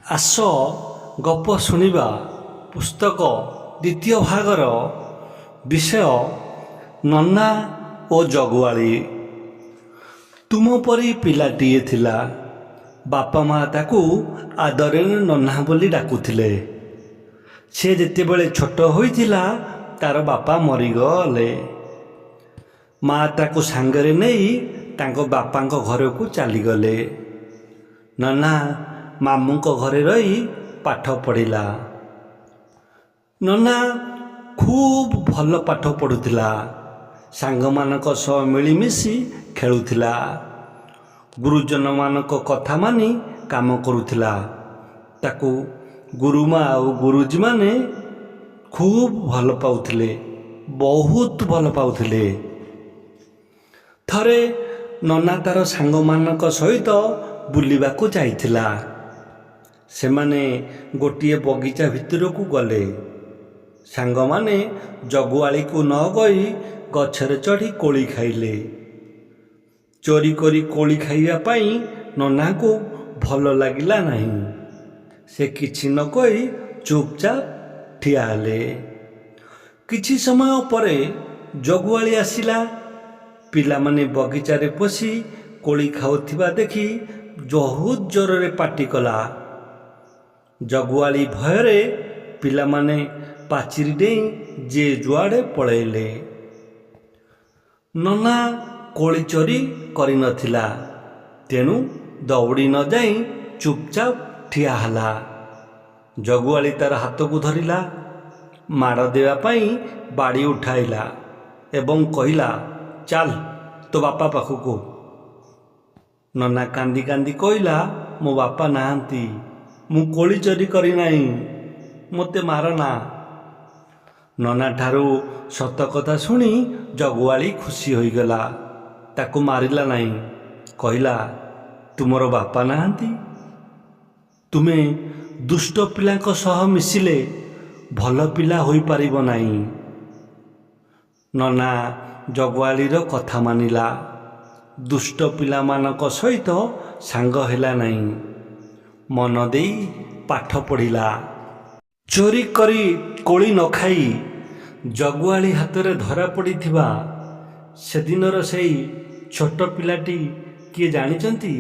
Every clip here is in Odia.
ଆସ ଗପ ଶୁଣିବା ପୁସ୍ତକ ଦ୍ୱିତୀୟ ଭାଗର ବିଷୟ ନନା ଓ ଜଗୁଆଳି। ତୁମ ପରି ପିଲାଟିଏ ଥିଲା। ବାପା ମା ତାକୁ ଆଦରରେ ନନା ବୋଲି ଡାକୁଥିଲେ। ସେ ଯେତେବେଳେ ଛୋଟ ହୋଇଥିଲା ତାର ବାପା ମରିଗଲେ। ମା ତାକୁ ସାଙ୍ଗରେ ନେଇ ତାଙ୍କ ବାପାଙ୍କ ଘରକୁ ଚାଲିଗଲେ। ନନା ମାମୁଙ୍କ ଘରେ ରହି ପାଠ ପଢ଼ିଲା। ନନା ଖୁବ୍ ଭଲ ପାଠ ପଢ଼ୁଥିଲା। ସାଙ୍ଗମାନଙ୍କ ସହ ମିଳିମିଶି ଖେଳୁଥିଲା। ଗୁରୁଜନମାନଙ୍କ କଥା ମାନି କାମ କରୁଥିଲା। ତାକୁ ଗୁରୁମା ଆଉ ଗୁରୁଜୀମାନେ ଖୁବ୍ ଭଲ ପାଉଥିଲେ, ବହୁତ ଭଲ ପାଉଥିଲେ। ଥରେ ନନା ତାର ସାଙ୍ଗମାନଙ୍କ ସହିତ ବୁଲିବାକୁ ଯାଇଥିଲା। ସେମାନେ ଗୋଟିଏ ବଗିଚା ଭିତରକୁ ଗଲେ। ସାଙ୍ଗମାନେ ଜଗୁଆଳିକୁ ନ କହି ଗଛରେ ଚଢ଼ି କୋଳି ଖାଇଲେ। ଚୋରି କରି କୋଳି ଖାଇବା ପାଇଁ ନନାକୁ ଭଲ ଲାଗିଲା ନାହିଁ। ସେ କିଛି ନ କହି ଚୁପଚାପ ଠିଆ ହେଲେ। କିଛି ସମୟ ପରେ ଜଗୁଆଳି ଆସିଲା। ପିଲାମାନେ ବଗିଚାରେ ପଶି କୋଳି ଖାଉଥିବା ଦେଖି ବହୁତ ଜୋରରେ ପାଟି କଲା। ଜଗୁଆଳି ଭୟରେ ପିଲାମାନେ ପାଚିରି ଡେଇଁ ଯେ ଯୁଆଡ଼େ ପଳେଇଲେ। ନନା କୋଳି ଚୋରି କରିନଥିଲା, ତେଣୁ ଦୌଡ଼ି ନ ଯାଇ ଚୁପଚାପ ଠିଆ ହେଲା। ଜଗୁଆଳି ତାର ହାତକୁ ଧରିଲା। ମାଡ଼ ଦେବା ପାଇଁ ବାଡ଼ି ଉଠାଇଲା ଏବଂ କହିଲା, ଚାଲ ତୋ ବାପା ପାଖକୁ। ନନା କାନ୍ଦି କାନ୍ଦି କହିଲା, ମୋ ବାପା ନାହାନ୍ତି, ମୁଁ କୋଳି ଚୋରି କରିନାହିଁ, ମୋତେ ମାରନା। ନନା ଠାରୁ ସତ କଥା ଶୁଣି ଜଗୁଆଳି ଖୁସି ହୋଇଗଲା। ତାକୁ ମାରିଲା ନାହିଁ। କହିଲା, ତୁମର ବାପା ନାହାନ୍ତି? ତୁମେ ଦୁଷ୍ଟ ପିଲାଙ୍କ ସହ ମିଶିଲେ ଭଲ ପିଲା ହୋଇପାରିବ ନାହିଁ। ନନା ଜଗୁଆଳିର କଥା ମାନିଲା। ଦୁଷ୍ଟ ପିଲାମାନଙ୍କ ସହିତ ସାଙ୍ଗ ହେଲା ନାହିଁ। ମନ ଦେଇ ପାଠ ପଢ଼ିଲା। ଚୋରି କରି କୋଳି ନ ଖାଇ ଜଗୁଆଳି ହାତରେ ଧରା ପଡ଼ିଥିବା ସେଦିନର ସେଇ ଛୋଟ ପିଲାଟି କିଏ ଜାଣିଛନ୍ତି?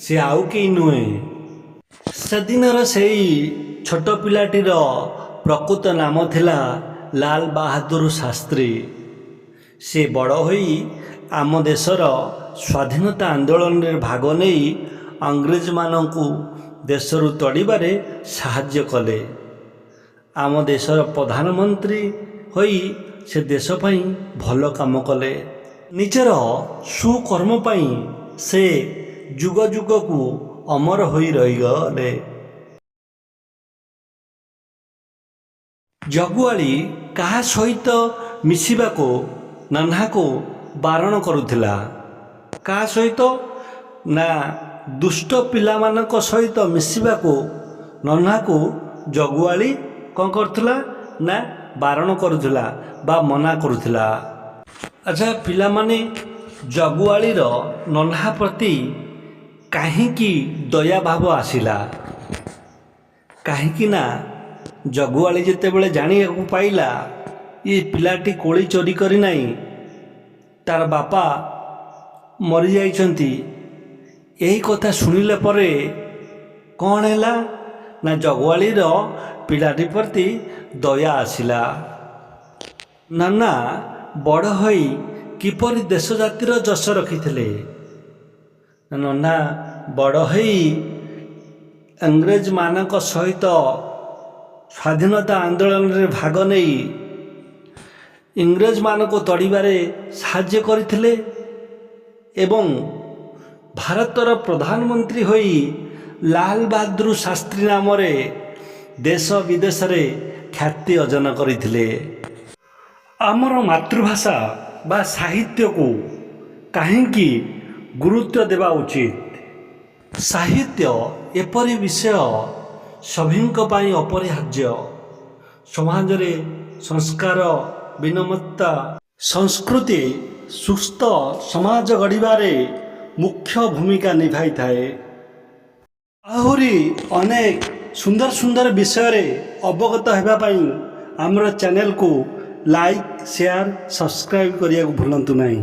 ସେ ଆଉ କେହି ନୁହେଁ। ସେଦିନର ସେଇ ଛୋଟ ପିଲାଟିର ପ୍ରକୃତ ନାମ ଥିଲା ଲାଲ ବାହାଦୁର ଶାସ୍ତ୍ରୀ। ସେ ବଡ଼ ହୋଇ ଆମ ଦେଶର ସ୍ୱାଧୀନତା ଆନ୍ଦୋଳନରେ ଭାଗ ନେଇ ଇଂରେଜମାନଙ୍କୁ ଦେଶରୁ ତଡ଼ିବାରେ ସାହାଯ୍ୟ କଲେ। ଆମ ଦେଶର ପ୍ରଧାନମନ୍ତ୍ରୀ ହୋଇ ସେ ଦେଶ ପାଇଁ ଭଲ କାମ କଲେ। ନିଜର ସୁକର୍ମ ପାଇଁ ସେ ଯୁଗ ଯୁଗକୁ ଅମର ହୋଇ ରହିଗଲେ। ଜଗୁଆଳି କାହା ସହିତ ମିଶିବାକୁ ନନାକୁ ବାରଣ କରୁଥିଲା। କାହା ସହିତ? ନା, ଦୁଷ୍ଟ ପିଲାମାନଙ୍କ ସହିତ ମିଶିବାକୁ ନନାକୁ ଜଗୁଆଳି କ'ଣ କରୁଥିଲା? ନା, ବାରଣ କରୁଥିଲା ବା ମନା କରୁଥିଲା। ଆଚ୍ଛା, ପିଲାମାନେ, ଜଗୁଆଳିର ନନା ପ୍ରତି କାହିଁକି ଦୟାଭାବ ଆସିଲା? କାହିଁକି ନା ଜଗୁଆଳି ଯେତେବେଳେ ଜାଣିବାକୁ ପାଇଲା ଏ ପିଲାଟି କୋଳି ଚୋରି କରିନାହିଁ, ତାର ବାପା ମରିଯାଇଛନ୍ତି, ଏହି କଥା ଶୁଣିଲା ପରେ କ'ଣ ହେଲା ନା ଜଗୁଆଳିର ପିଲାଟି ପ୍ରତି ଦୟା ଆସିଲା। ନନା ବଡ଼ ହୋଇ କିପରି ଦେଶ ଜାତିର ଯଶ ରଖିଥିଲେ? ନନା ବଡ଼ ହୋଇ ଇଂରେଜମାନଙ୍କ ସହିତ ସ୍ୱାଧୀନତା ଆନ୍ଦୋଳନରେ ଭାଗ ନେଇ ଇଂରେଜମାନଙ୍କୁ ତଡ଼ିବାରେ ସାହାଯ୍ୟ କରିଥିଲେ ଏବଂ ଭାରତର ପ୍ରଧାନମନ୍ତ୍ରୀ ହୋଇ ଲାଲ ବାହାଦୁର ଶାସ୍ତ୍ରୀ ନାମରେ ଦେଶ ବିଦେଶରେ ଖ୍ୟାତି ଅର୍ଜନ କରିଥିଲେ। ଆମର ମାତୃଭାଷା ବା ସାହିତ୍ୟକୁ କାହିଁକି ଗୁରୁତ୍ୱ ଦେବା ଉଚିତ? ସାହିତ୍ୟ ଏପରି ବିଷୟ ସଭିଙ୍କ ପାଇଁ ଅପରିହାର୍ଯ୍ୟ। ସମାଜରେ ସଂସ୍କାର, ବିନମ୍ରତା, ସଂସ୍କୃତି, ସୁସ୍ଥ ସମାଜ ଗଢ଼ିବାରେ ମୁଖ୍ୟ ଭୂମିକା ନିଭାଇଥାଏ। ଆହୁରି ଅନେକ ସୁନ୍ଦର ସୁନ୍ଦର ବିଷୟରେ ଅବଗତ ହେବା ପାଇଁ ଆମର ଚ୍ୟାନେଲକୁ ଲାଇକ୍ ସେୟାର ସବସ୍କ୍ରାଇବ୍ କରିବାକୁ ଭୁଲନ୍ତୁ ନାହିଁ।